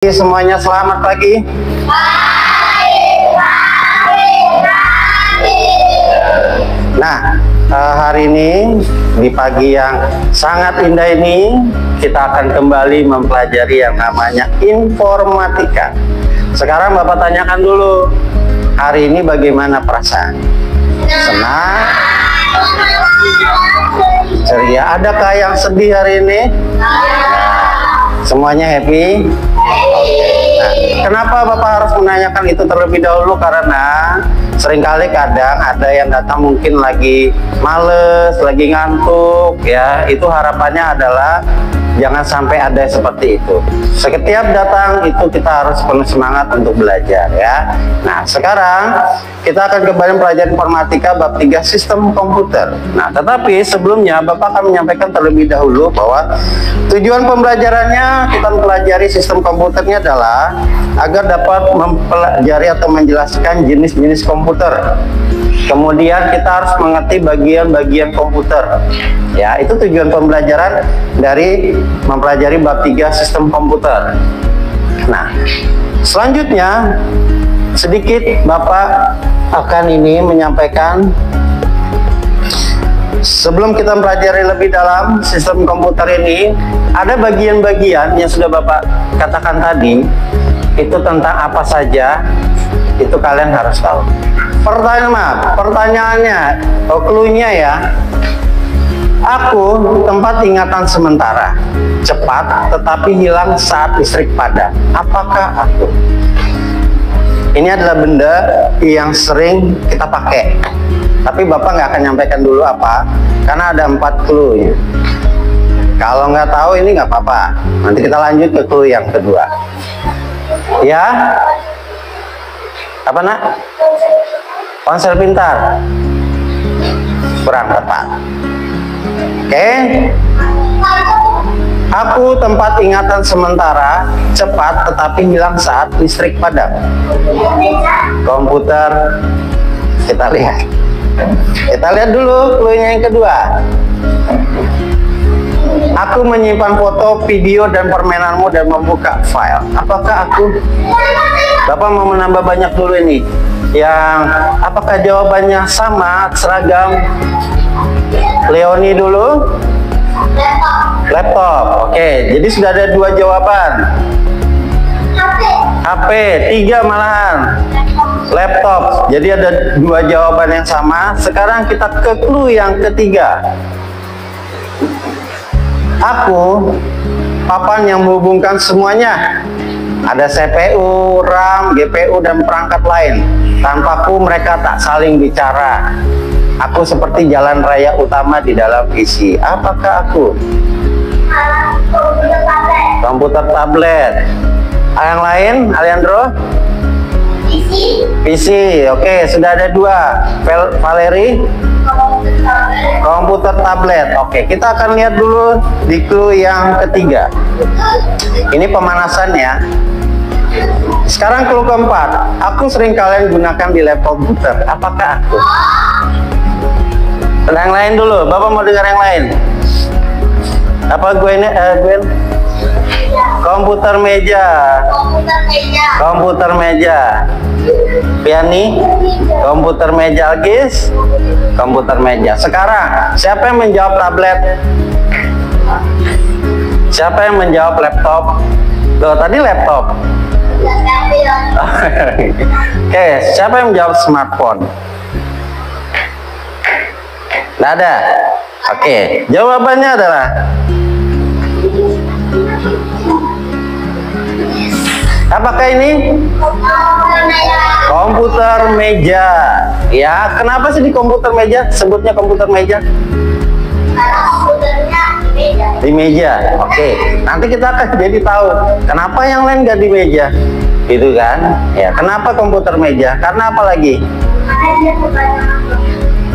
Semuanya selamat pagi. Nah, hari ini di pagi yang sangat indah ini kita akan kembali mempelajari yang namanya informatika. Sekarang Bapak tanyakan dulu, hari ini bagaimana perasaan? Senang? Ceria? Adakah yang sedih hari ini? Semuanya happy? Nah, kenapa Bapak harus menanyakan itu terlebih dahulu? Karena seringkali kadang ada yang datang mungkin lagi males, lagi ngantuk, ya. Itu harapannya adalah jangan sampai ada seperti itu. Setiap datang itu kita harus penuh semangat untuk belajar, ya. Nah, sekarang kita akan kembali mempelajari informatika bab 3 sistem komputer. Nah, tetapi sebelumnya Bapak akan menyampaikan terlebih dahulu bahwa tujuan pembelajarannya kita mempelajari sistem komputernya adalah agar dapat mempelajari atau menjelaskan jenis-jenis komputer. Kemudian kita harus mengerti bagian-bagian komputer. Ya, itu tujuan pembelajaran dari mempelajari bab 3 sistem komputer. Nah, selanjutnya sedikit Bapak akan ini menyampaikan sebelum kita mempelajari lebih dalam sistem komputer ini, ada bagian-bagian yang sudah Bapak katakan tadi, itu tentang apa saja, itu kalian harus tahu. Pertanyaannya, clue-nya ya, aku tempat ingatan sementara, cepat tetapi hilang saat listrik padam. Apakah aku? Ini adalah benda yang sering kita pakai. Tapi Bapak nggak akan nyampaikan dulu apa, karena ada 4 clue-nya. Kalau nggak tahu ini nggak apa-apa. Nanti kita lanjut ke clue yang kedua. Ya, apa nak? Ponsel pintar. Kurang tepat. Oke. Aku tempat ingatan sementara, cepat tetapi hilang saat listrik padam. Komputer. Kita lihat. Kita lihat dulu clue-nya yang kedua. Aku menyimpan foto, video, dan permainanmu dan membuka file. Apakah aku? Bapak mau menambah banyak dulu ini. Yang apakah jawabannya sama, seragam? Leoni dulu. Laptop. Oke, jadi sudah ada 2 jawaban. HP, 3 malahan. Laptop. Jadi ada 2 jawaban yang sama. Sekarang kita ke clue yang ketiga. Aku papan yang menghubungkan semuanya. Ada CPU, RAM, GPU, dan perangkat lain. Tanpaku mereka tak saling bicara. Aku seperti jalan raya utama di dalam PC. Apakah aku? Komputer tablet. Yang lain, Alejandro? PC. Oke, sudah ada 2. Valeri? Komputer tablet. Oke, kita akan lihat dulu di clue yang ketiga. Ini pemanasan ya. Sekarang clue keempat. Aku sering kalian gunakan di laptop komputer. Apakah aku? Yang lain dulu. Bapak mau dengar yang lain? Apa Gwen? Komputer meja. Komputer meja. Piani. Komputer meja. Algis. Komputer meja. Sekarang siapa yang menjawab tablet? Siapa yang menjawab laptop? Loh, tadi laptop. Oke, siapa yang menjawab smartphone? Nggak ada. Oke, jawabannya adalah apakah ini? Komputer meja. Ya, kenapa sih di komputer meja? Sebutnya komputer meja? Karena komputernya di meja. Oke, nanti kita akan jadi tahu kenapa yang lain nggak di meja, gitu kan? Ya, kenapa komputer meja? Karena apa lagi? Karena dia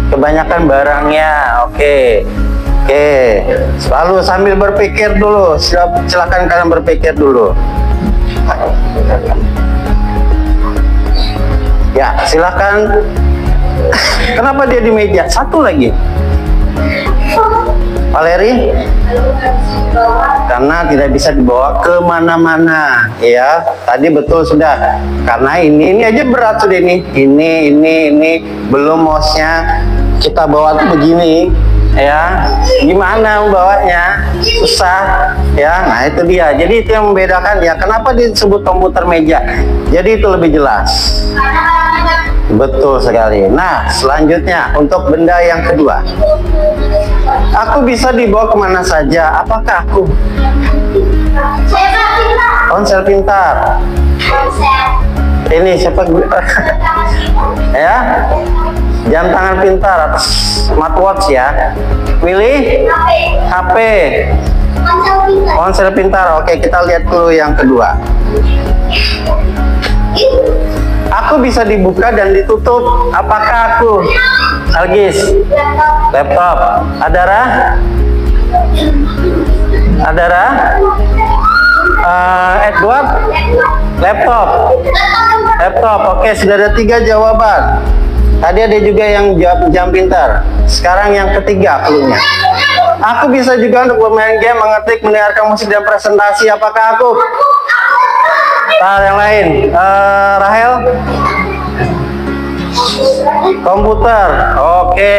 Kebanyakan barangnya. Oke. Selalu sambil berpikir dulu. Silakan kalian berpikir dulu. Ya, silakan. Kenapa dia di meja? Satu lagi. Valeri? Karena tidak bisa dibawa kemana-mana, ya. Tadi betul sudah. Karena ini aja berat sudah ini. Ini belum mouse-nya kita bawa tuh begini, ya. Gimana membawanya? Susah, ya. Nah itu dia. Jadi itu yang membedakan ya. Kenapa disebut komputer meja? Jadi itu lebih jelas. Betul sekali. Nah selanjutnya untuk benda yang kedua. Aku bisa dibawa kemana saja. Apakah aku? Ponsel pintar. Ini siapa? Ya, jam tangan pintar atau smartwatch ya. Pilih HP. Ponsel pintar. Oke, kita lihat dulu yang kedua. Aku bisa dibuka dan ditutup. Apakah aku? Algis. Laptop. Adara? Edward? Laptop. Oke, sudah ada 3 jawaban. Tadi ada juga yang jawab jam pintar. Sekarang yang ketiga cluenya. Aku bisa juga untuk bermain game, mengetik, mendengarkan musik dan presentasi. Apakah aku? Yang lain. Rahel? Komputer. Oke.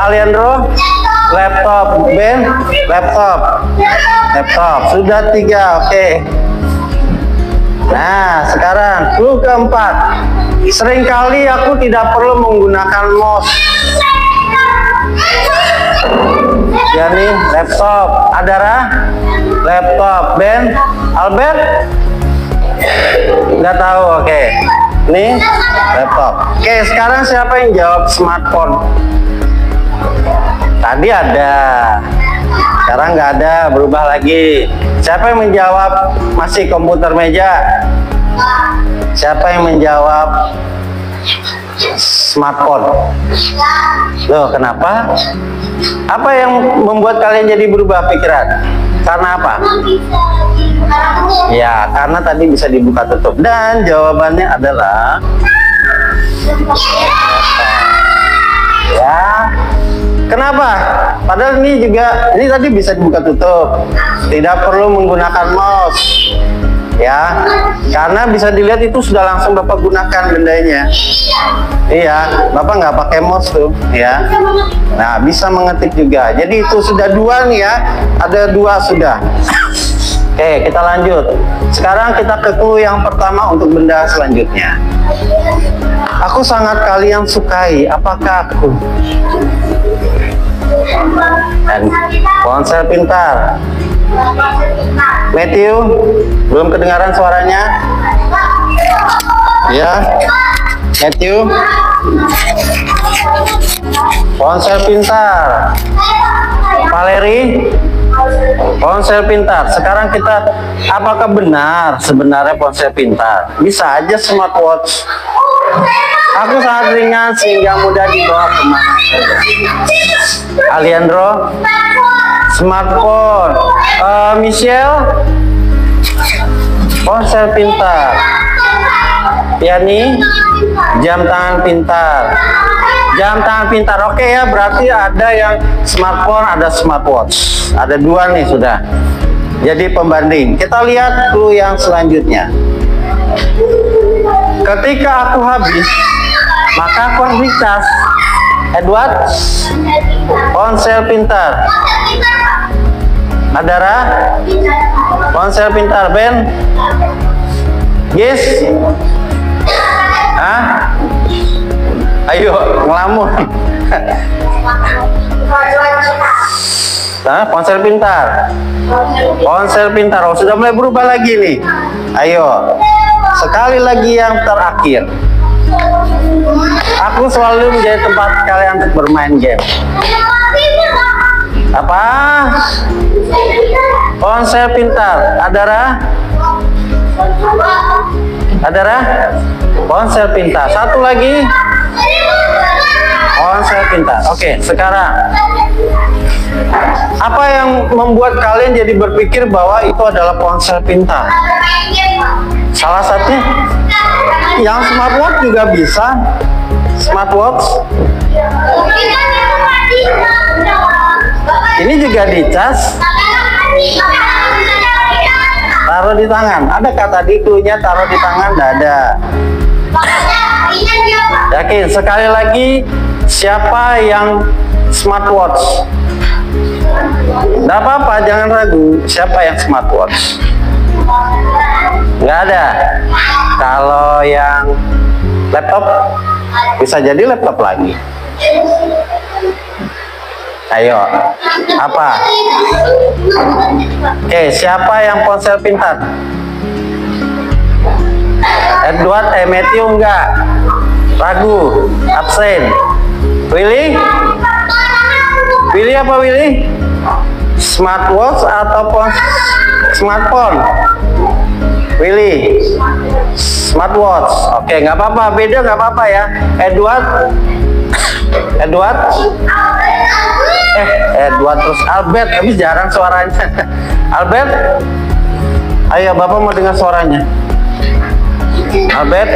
Aliandro? Laptop. Ben? Laptop. Sudah 3. Oke. Nah, sekarang clue keempat. Seringkali aku tidak perlu menggunakan mouse. Yani laptop. Adara? Laptop. Ben? Albert? Nggak tahu. Oke. Ini laptop. Oke, sekarang siapa yang jawab smartphone? Tadi ada. Sekarang nggak ada, berubah lagi. Siapa yang menjawab masih komputer meja? Siapa yang menjawab smartphone? Loh, kenapa? Apa yang membuat kalian jadi berubah pikiran? Karena apa? Ya, karena tadi bisa dibuka tutup. Dan jawabannya adalah ya. Kenapa? Padahal ini tadi bisa dibuka tutup. Tidak perlu menggunakan mouse. Ya, karena bisa dilihat itu sudah langsung Bapak gunakan bendanya. Iya, Bapak nggak pakai mouse tuh, ya. Nah, bisa mengetik juga. Jadi itu sudah 2 nih ya. Ada 2 sudah. Oke, kita lanjut. Sekarang kita ke clue yang pertama untuk benda selanjutnya. Aku sangat kalian sukai. Apakah aku? Dan ponsel pintar. Matthew, belum kedengaran suaranya? Ya, Matthew. Ponsel pintar. Valeri, ponsel pintar. Sekarang kita, apakah benar sebenarnya ponsel pintar? Bisa aja smartwatch. Aku sangat ringan sehingga mudah dibawa kemana saja. Aliandro, smartphone. Michelle, ponsel pintar. Yani, jam tangan pintar. Jam tangan pintar. Oke ya, berarti ada yang smartphone, ada smartwatch. Ada 2 nih sudah. Jadi pembanding. Kita lihat clue yang selanjutnya. Ketika aku habis, maka aku harus dicas. Edward, ponsel pintar. Adara, ponsel pintar. Ben, Yes. Ayo ngelamun. Nah, ponsel pintar. Ponsel pintar. Oh, sudah mulai berubah lagi nih. Ayo. Sekali lagi yang terakhir. Aku selalu menjadi tempat kalian untuk bermain game. Apa? Ponsel pintar. Adara? Adara? Ponsel pintar. Satu lagi. Ponsel pintar. Oke, sekarang apa yang membuat kalian jadi berpikir bahwa itu adalah ponsel pintar? Salah satunya yang smartwatch juga bisa. Smartwatch. Ini juga dicas. Taruh di tangan. Adakah tadi cluenya taruh di tangan? Tidak ada. Yakin? Sekali lagi, siapa yang smartwatch? Tidak apa-apa, jangan ragu. Siapa yang smartwatch? Nggak ada. Kalau yang laptop, bisa jadi laptop lagi. Ayo, apa? Oke, siapa yang ponsel pintar? Edward, Matthew enggak? Ragu, absen. Willy? Willy apa Willy? Smartwatch atau smartphone? Willy? Smartwatch. Oke, nggak apa-apa, beda nggak apa-apa ya. Edward? Edward? Edward terus Albert, habis jarang suaranya. Albert? Ayo, Bapak mau dengar suaranya. Albert?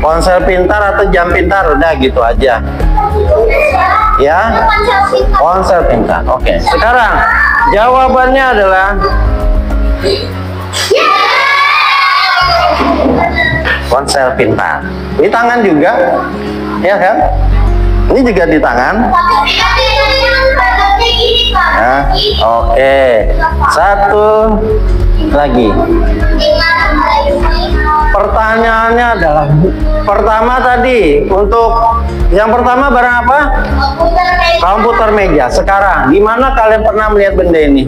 Ponsel pintar atau jam pintar? Udah gitu aja. Ya, ponsel pintar. Oke, sekarang jawabannya adalah ponsel pintar. Di tangan juga, ya kan? Ini juga di tangan. Nah, oke. Satu lagi. Pertanyaannya adalah, pertama tadi untuk yang pertama barang apa? Komputer meja. Sekarang, di mana kalian pernah melihat benda ini?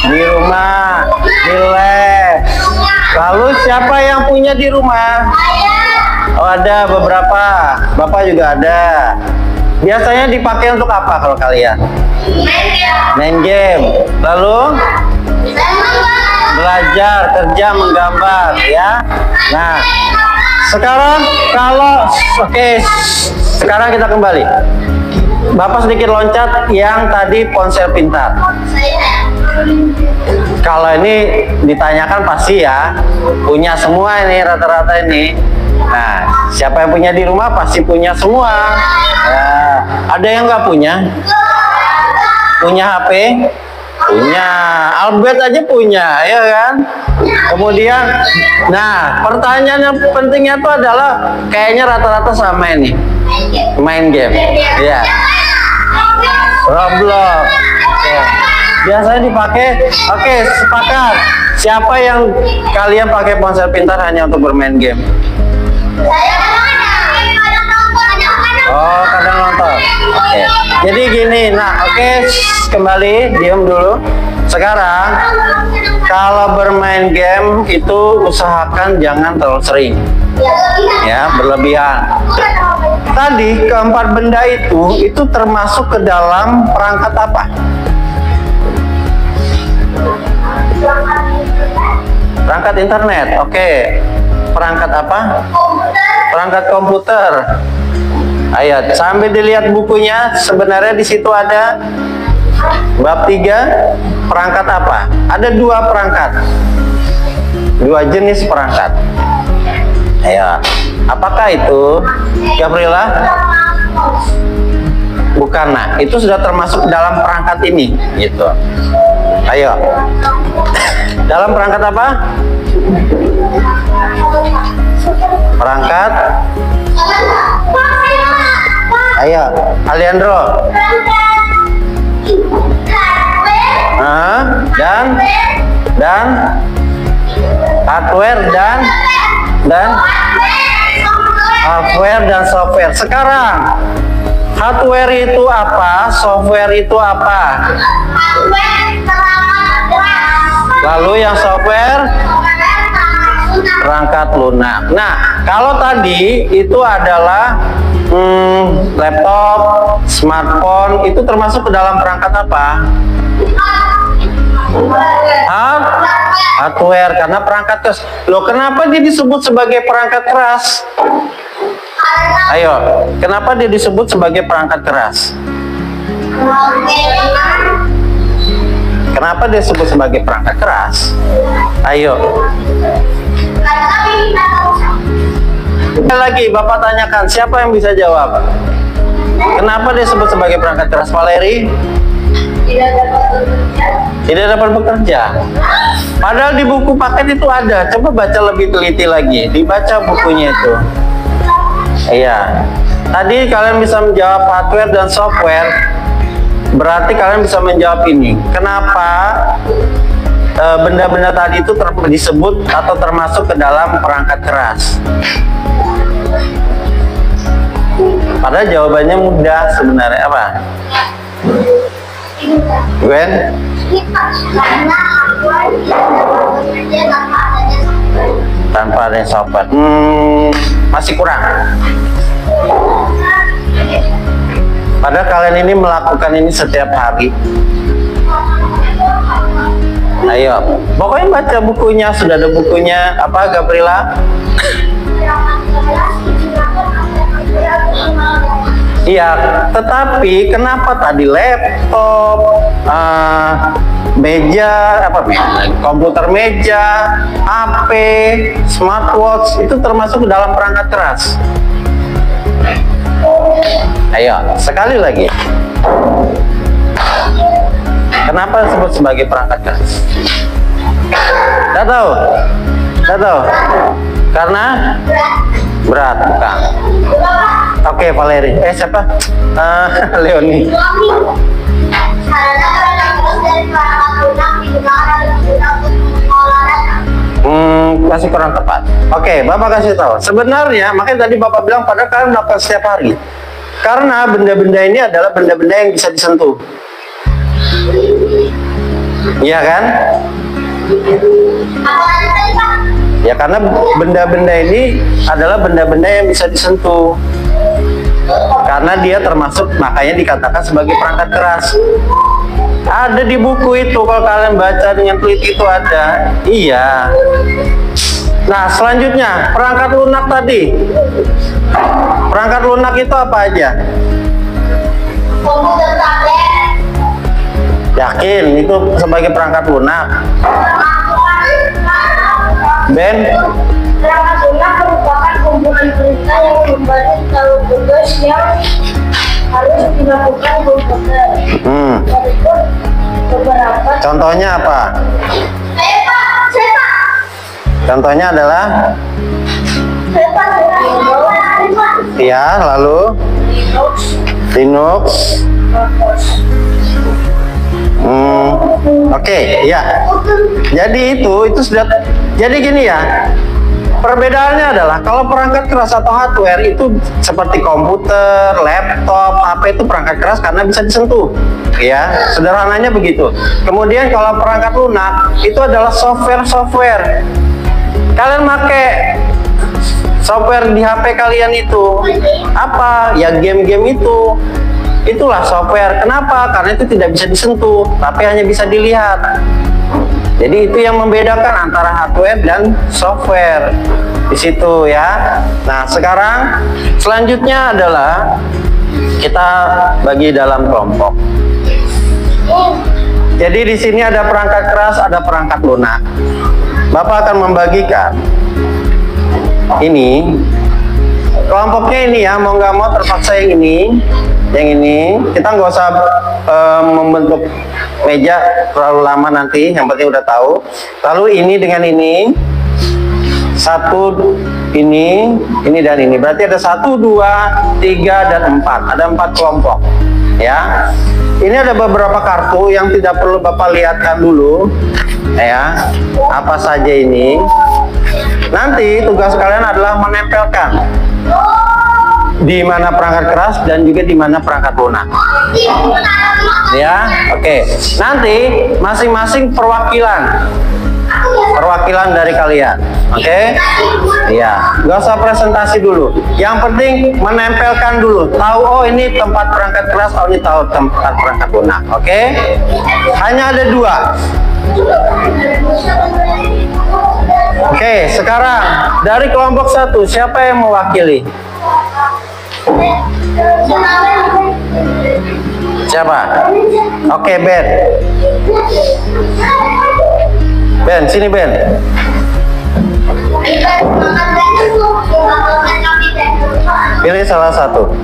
Di rumah, di lab. Lalu siapa yang punya di rumah? Oh, ada beberapa. Bapak juga ada. Biasanya dipakai untuk apa kalau kalian? Main game. Lalu belajar, kerja, menggambar, ya. Nah, sekarang kalau sekarang kita kembali. Bapak sedikit loncat yang tadi ponsel pintar. Kalau ini ditanyakan pasti ya punya semua ini rata-rata ini. Nah, siapa yang punya di rumah pasti punya semua. Ya, ada yang nggak punya? Punya HP? Punya. Albert aja punya, ya kan? Kemudian, nah pertanyaan yang pentingnya itu adalah kayaknya rata-rata sama ini. Main game, ya. Roblox. Oke. Biasanya dipakai. Oke, sepakat. Siapa yang kalian pakai ponsel pintar hanya untuk bermain game? Oh, kadang nonton. Oke. Jadi gini, nah kembali, diam dulu. Sekarang, kalau bermain game itu usahakan jangan terlalu sering. Ya, berlebihan. Tadi keempat benda itu termasuk ke dalam perangkat apa? Perangkat internet. Oke. Perangkat apa? Perangkat komputer. Ayo, sambil dilihat bukunya, sebenarnya di situ ada bab 3, perangkat apa? Ada 2 perangkat. 2 jenis perangkat. Ayo, apakah itu? Gabriela? Bukan, nah, itu sudah termasuk dalam perangkat ini, gitu. Ayo. Dalam perangkat apa? Perangkat. Ayo, Aliandro. Dan hardware dan hardware dan software. Sekarang, hardware itu apa? Software itu apa? Lalu yang software perangkat lunak. Nah, kalau tadi itu adalah laptop, smartphone, itu termasuk ke dalam perangkat apa? Hardware, karena perangkat keras. Loh, kenapa dia disebut sebagai perangkat keras? Ayo, kenapa dia disebut sebagai perangkat keras? Kenapa dia disebut sebagai perangkat keras? Ayo. Lagi Bapak tanyakan, siapa yang bisa jawab? Kenapa dia disebut sebagai perangkat keras, Valeri? Tidak dapat bekerja. Tidak dapat bekerja. Padahal di buku paket itu ada. Coba baca lebih teliti lagi. Dibaca bukunya itu. Iya. Tadi kalian bisa menjawab hardware dan software. Berarti kalian bisa menjawab ini. Kenapa benda-benda tadi itu disebut atau termasuk ke dalam perangkat keras? Padahal jawabannya mudah sebenarnya. Apa? Gwen? Karena hardware tidak dapat bekerja tanpa adanya software. Tanpa adanya software. Masih kurang. Padahal kalian ini melakukan ini setiap hari. Ayo, pokoknya baca bukunya. Sudah ada bukunya. Apa, Gabriela? Iya, tetapi kenapa tadi laptop, meja, komputer meja, HP, smartwatch itu termasuk dalam perangkat keras? Ayo, sekali lagi. Kenapa disebut sebagai perangkat keras? Tidak tahu? Tidak tahu? Karena berat, bukan? Oke, Valeri. Siapa? Leoni. Karena perangkat keras dari perangkat lunak digunakan dalam guna untuk mengolah data. Masih kurang tepat. Oke, Bapak kasih tahu. Sebenarnya, makanya tadi Bapak bilang padahal kalian melakukan setiap hari. Karena benda-benda ini adalah benda-benda yang bisa disentuh. Iya kan? Apa tadi, Pak? Ya, karena benda-benda ini adalah benda-benda yang bisa disentuh. Karena dia termasuk, makanya dikatakan sebagai perangkat keras. Ada di buku itu, kalau kalian baca dengan teliti itu ada. Iya. Nah, selanjutnya perangkat lunak tadi. Perangkat lunak itu apa aja? Komputer tablet. Yakin itu sebagai perangkat lunak? Ben? Perangkat lunak merupakan kumpulan perintah yang kembali ke tugas yang harus dilakukan komputer. Walaupun beberapa. Contohnya apa? Saya Pak. Contohnya adalah? Saya Pak. Ya, lalu? Linux. Oke, ya. Jadi itu sudah. Jadi gini ya. Perbedaannya adalah kalau perangkat keras atau hardware itu seperti komputer, laptop, HP itu perangkat keras karena bisa disentuh. Ya, sederhananya begitu. Kemudian kalau perangkat lunak itu adalah software. Kalian pakai software di HP kalian itu apa? Ya game-game itu. Itulah software. Kenapa? Karena itu tidak bisa disentuh, tapi hanya bisa dilihat. Jadi itu yang membedakan antara hardware dan software di situ ya. Nah, sekarang selanjutnya adalah kita bagi dalam kelompok. Jadi di sini ada perangkat keras, ada perangkat lunak. Bapak akan membagikan ini kelompoknya ini ya, mau nggak mau terpaksa yang ini kita nggak usah membentuk meja terlalu lama nanti, yang penting udah tahu. Lalu ini dengan ini, satu ini dan ini, berarti ada 1, 2, 3 dan 4, ada 4 kelompok ya. Ini ada beberapa kartu yang tidak perlu Bapak lihatkan dulu ya, apa saja ini. Nanti tugas kalian adalah menempelkan di mana perangkat keras dan juga di mana perangkat lunak. Ya, oke. Nanti masing-masing perwakilan dari kalian, oke? Iya, nggak usah presentasi dulu. Yang penting menempelkan dulu. Tahu, oh ini tempat perangkat keras, oh ini tahu tempat perangkat lunak, oke? Hanya ada 2. Oke, sekarang dari kelompok 1 siapa yang mewakili? Siapa? Oke, Ben. Ben, sini Ben. Pilih salah satu.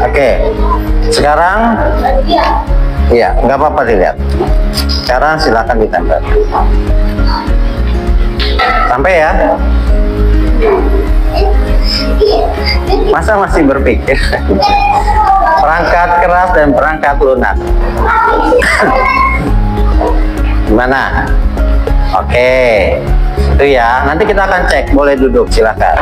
Oke. Sekarang, iya, nggak apa-apa dilihat. Sekarang silakan ditempel. Sampai ya. Masa masih berpikir? Perangkat keras dan perangkat lunak. Gimana? Oke. Itu ya. Nanti kita akan cek. Boleh duduk, silakan.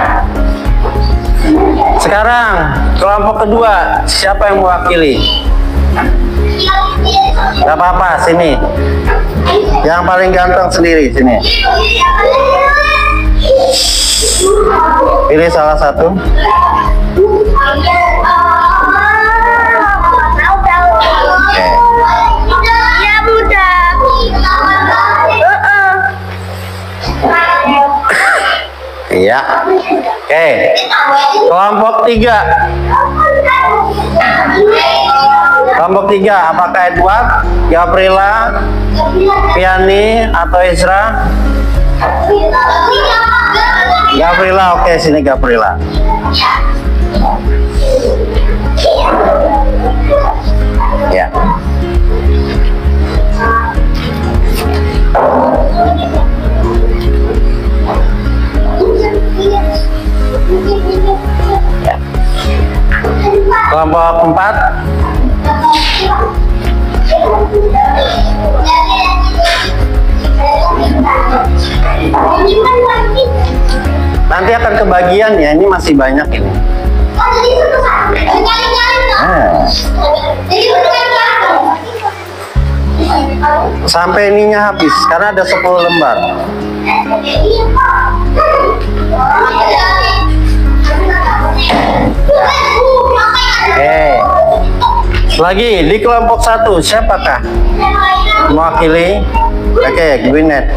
Sekarang kelompok kedua, siapa yang mewakili? Gak apa-apa, sini. Yang paling ganteng sendiri, sini. Pilih salah satu. Ya muda. Iya. Oke. Kelompok tiga. Kelompok tiga, apakah Edward, Gabriela, Piani, atau Ezra? Gabriela, oke, sini Gabriela. Ya. Kelompok 4. Nanti akan kebagian ya, ini masih banyak ini. Sampai ininya habis, karena ada 10 lembar. Oke. Lagi di kelompok 1, siapakah mewakili? Oke, Gwen. Ya.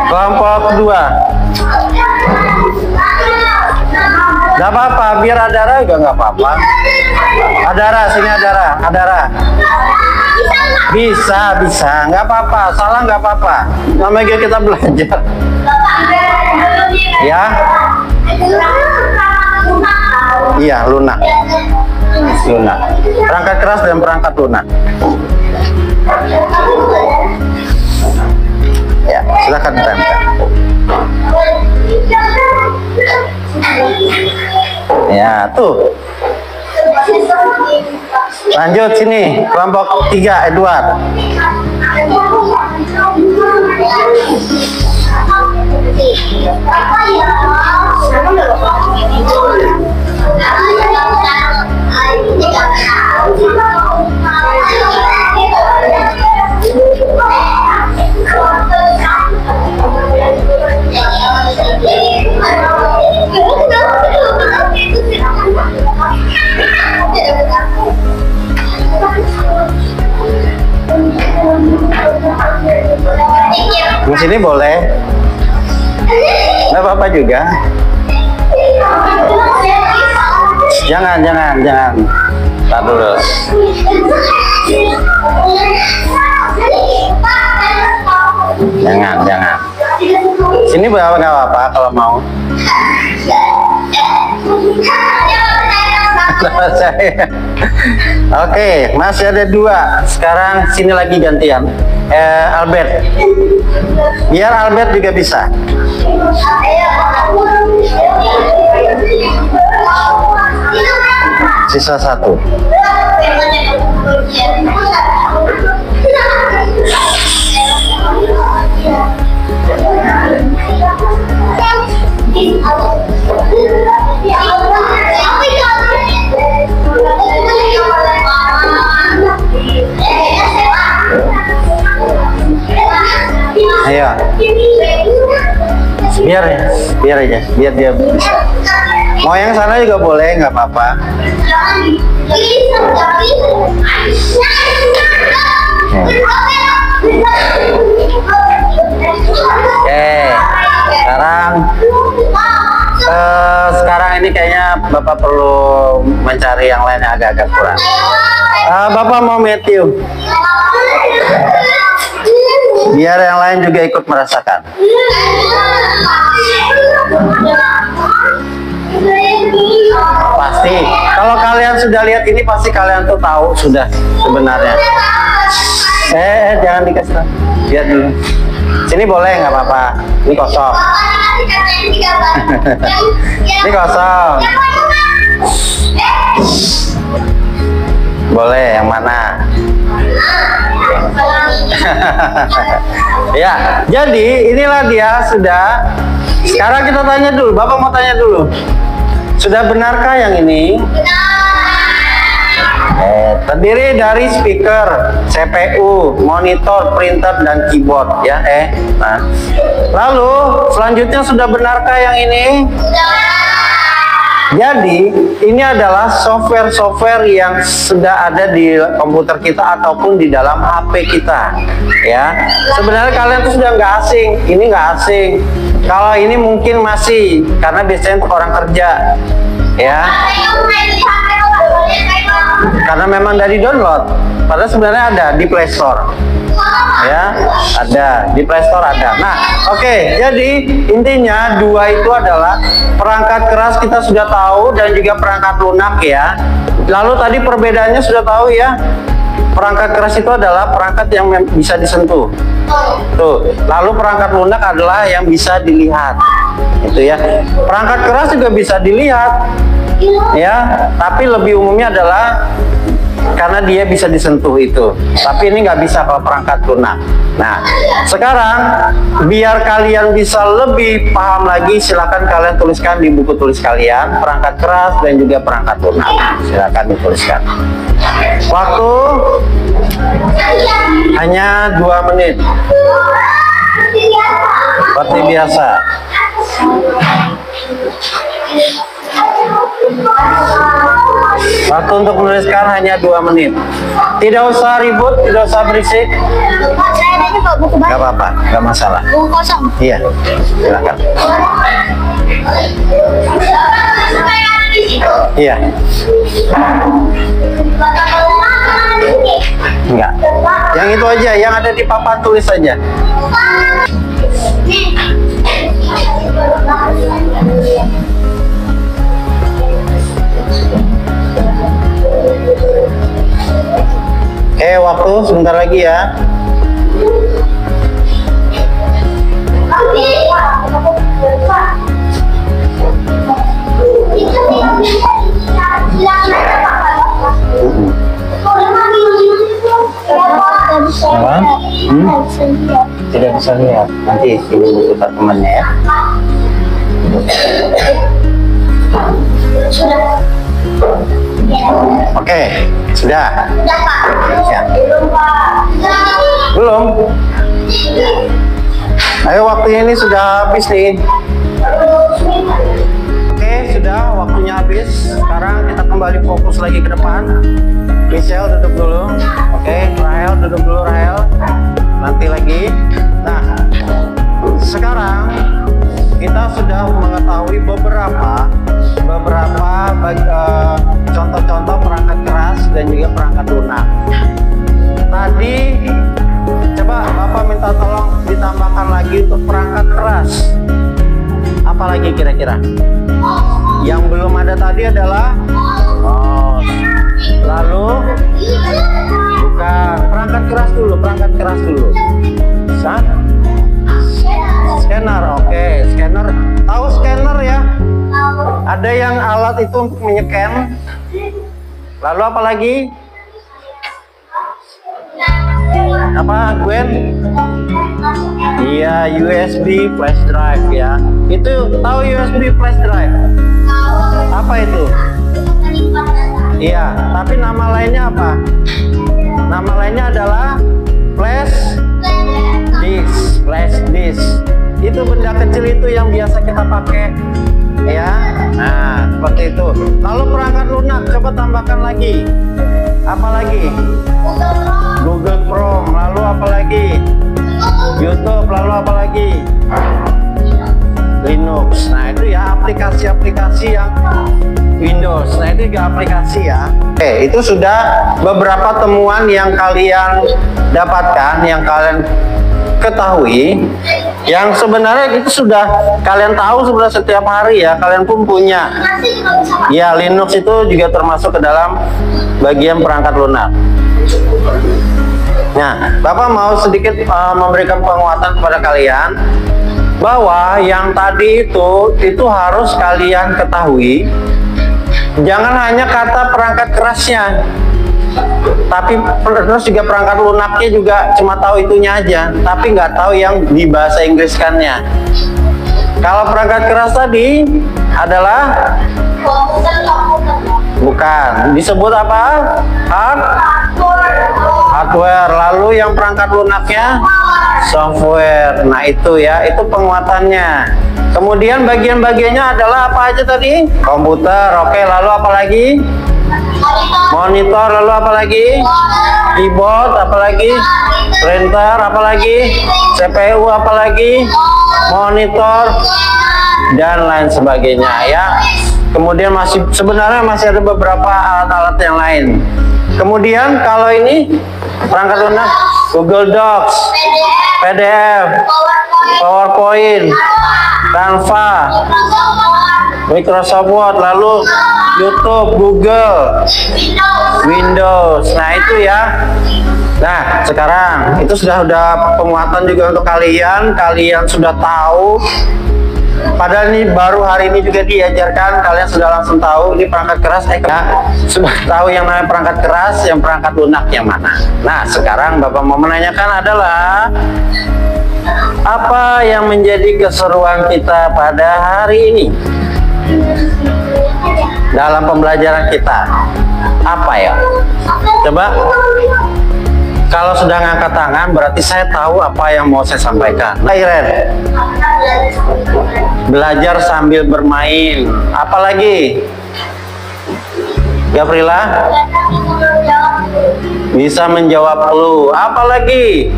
Kelompok 2. Gak apa-apa, biar Adara juga gak apa-apa. Adara, sini Adara. Bisa, nggak apa-apa. Salah nggak apa-apa. Namanya kita belajar. Ya. Iya, lunak. Perangkat keras dan perangkat lunak. Ya, silakan tempel. Ya, tuh. Lanjut sini, kelompok 3, Edward. Di sini boleh. Nggak apa-apa juga. Jangan. Tar dulu. Jangan. Sini berapa nggak apa-apa kalau mau. Oke, masih ada 2. Sekarang sini lagi gantian. Albert. Biar Albert juga bisa. Sisa 1. Ayo. Biar aja, biar dia bisa. Mau yang sana juga boleh, nggak apa-apa. Oke. Sekarang ini kayak Bapak perlu mencari yang lain yang agak-agak kurang. Bapak mau Matthew. Biar yang lain juga ikut merasakan. Pasti. Kalau kalian sudah lihat ini pasti kalian tuh tahu sudah sebenarnya. Jangan dikasih tahu. Lihat dulu. Sini boleh nggak apa-apa. Ini kosong. Ini kosong. Boleh yang mana? Ya, jadi inilah dia sudah. Sekarang kita tanya dulu. Bapak mau tanya dulu. Sudah benarkah yang ini? Terdiri dari speaker, CPU, monitor, printer, dan keyboard ya. Nah. Lalu selanjutnya sudah benarkah yang ini? Jadi ini adalah software-software yang sudah ada di komputer kita ataupun di dalam HP kita ya. Sebenarnya kalian tuh sudah nggak asing, ini nggak asing. Kalau ini mungkin masih karena biasanya untuk orang kerja ya. Karena memang dari download. Padahal sebenarnya ada di Play Store. Ya, ada di Play Store ada. Nah, oke. Jadi intinya dua itu adalah perangkat keras kita sudah tahu dan juga perangkat lunak ya. Lalu tadi perbedaannya sudah tahu ya. Perangkat keras itu adalah perangkat yang bisa disentuh. Tuh. Lalu perangkat lunak adalah yang bisa dilihat. Itu ya. Perangkat keras juga bisa dilihat. Ya, tapi lebih umumnya adalah karena dia bisa disentuh itu. Tapi ini nggak bisa kalau perangkat lunak. Nah, sekarang biar kalian bisa lebih paham lagi, silakan kalian tuliskan di buku tulis kalian perangkat keras dan juga perangkat lunak. Silakan dituliskan. Waktu hanya 2 menit. Seperti biasa. Waktu untuk menuliskan hanya 2 menit. Tidak usah ribut, tidak usah berisik. Saya nanya Pak, buku Gak apa-apa, gak masalah. buku kosong. Iya, silakan. Iya. Enggak. Yang itu aja, yang ada di papan tulis saja. Waktu sebentar lagi ya. Apa? Tidak bisa lihat. Nanti ini buku temannya ya. Oke, sudah. Ya. Belum. Ayo, waktunya ini sudah habis nih. Oke, sudah waktunya habis. Sekarang kita kembali fokus lagi ke depan. Michelle duduk dulu. Oke, Rahel duduk dulu, Rahel. Nanti lagi. Nah, sekarang kita sudah mengetahui beberapa contoh-contoh perangkat keras dan juga perangkat lunak. Tadi coba Bapak minta tolong ditambahkan lagi untuk perangkat keras. Apalagi kira-kira? Yang belum ada tadi adalah lalu bukan perangkat keras dulu. Scanner, oke, scanner. Tahu scanner ya? Ada yang alat itu untuk menycan. Lalu apa lagi? Apa, Gwen? Iya, USB flash drive ya. Itu tahu USB flash drive? Apa itu? Iya, tapi nama lainnya apa? Nama lainnya adalah flash disk. Itu benda kecil itu yang biasa kita pakai ya. Nah, seperti itu. Lalu perangkat lunak, coba tambahkan lagi. Apa lagi? Google Chrome. Lalu apa lagi? YouTube. Lalu apa lagi? Linux. Nah, itu ya aplikasi-aplikasi yang Windows. Nah, itu juga aplikasi ya. Oke, itu sudah beberapa temuan yang kalian dapatkan, yang kalian ketahui, yang sebenarnya itu sudah kalian tahu sebenarnya setiap hari ya, kalian pun punya. Ya, Linux itu juga termasuk ke dalam bagian perangkat lunak. Nah, Bapak mau sedikit memberikan penguatan kepada kalian bahwa yang tadi itu harus kalian ketahui. Jangan hanya kata perangkat kerasnya, tapi terus juga perangkat lunaknya juga cuma tahu itunya aja, tapi nggak tahu yang di bahasa Inggriskannya. Kalau perangkat keras tadi adalah bukan disebut apa? Hardware. Lalu yang perangkat lunaknya software. Nah, itu ya, itu penguatannya. Kemudian bagian-bagiannya adalah apa aja tadi? Komputer. Oke, lalu apa lagi? Monitor. Lalu apa lagi? Keyboard. Apa lagi? Printer. Apa lagi? CPU. Apa lagi? Monitor dan lain sebagainya ya. Kemudian sebenarnya masih ada beberapa alat-alat yang lain. Kemudian kalau ini perangkat lunak, Google Docs, PDF, PowerPoint, Canva, Microsoft Word, lalu YouTube, Google, Windows. Nah, itu ya. Nah, sekarang itu sudah penguatan juga untuk kalian. Kalian sudah tahu. Padahal ini baru hari ini juga diajarkan, kalian sudah langsung tahu ini perangkat keras. Sudah tahu yang namanya perangkat keras, yang perangkat lunak yang mana. Nah, sekarang Bapak mau menanyakan adalah apa yang menjadi keseruan kita pada hari ini dalam pembelajaran kita? Apa ya? Coba. Kalau sudah ngangkat tangan, berarti saya tahu apa yang mau saya sampaikan. Iren, belajar sambil bermain. Apalagi? Gavrila, bisa menjawab clue. Apalagi?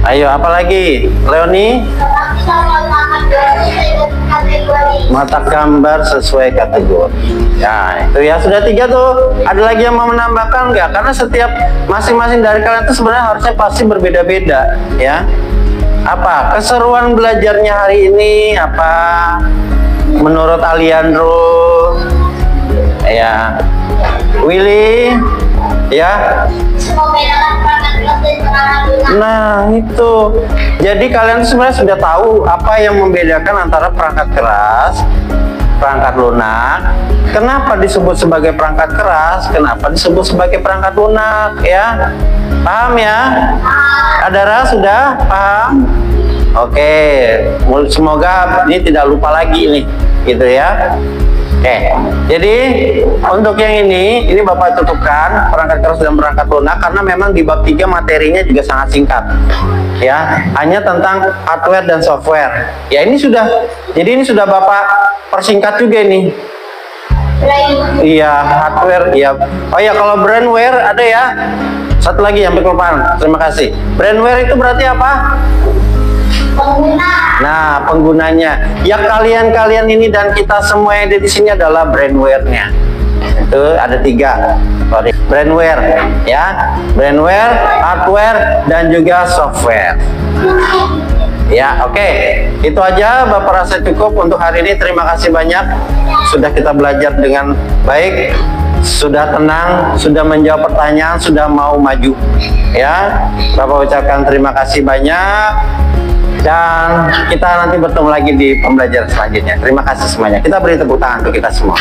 Ayo, apalagi? Leoni, mata gambar sesuai kategori. Ya, itu ya, sudah 3 tuh. Ada lagi yang mau menambahkan nggak? Karena setiap masing-masing dari kalian itu sebenarnya harusnya pasti berbeda-beda ya. Apa keseruan belajarnya hari ini? Apa menurut Aliandro? Ya, Willy, ya. Nah, itu. Jadi kalian sebenarnya sudah tahu apa yang membedakan antara perangkat keras, perangkat lunak. Kenapa disebut sebagai perangkat keras? Kenapa disebut sebagai perangkat lunak? Ya, paham ya? Adara sudah paham? Oke, semoga ini tidak lupa lagi nih, gitu ya. Oke, jadi untuk yang ini Bapak tutupkan perangkat keras dan perangkat lunak karena memang di bab 3 materinya juga sangat singkat. Ya, hanya tentang hardware dan software. Ya, ini sudah, jadi ini sudah Bapak persingkat juga ini. Iya, hardware. Iya. Oh ya, kalau brandware ada ya. Satu lagi yang kelupaan. Terima kasih. Brandware itu berarti apa? Nah, penggunanya. Ya, kalian ini dan kita semua yang ada di sini adalah brandware-nya. Itu ada 3. Sorry. Brandware, ya. Brandware, hardware, dan juga software. Ya, oke. Itu aja Bapak rasa cukup untuk hari ini. Terima kasih banyak. Sudah kita belajar dengan baik, sudah tenang, sudah menjawab pertanyaan, sudah mau maju. Ya, Bapak ucapkan terima kasih banyak. Dan kita nanti bertemu lagi di pembelajaran selanjutnya. Terima kasih semuanya. Kita beri tepuk tangan untuk kita semua.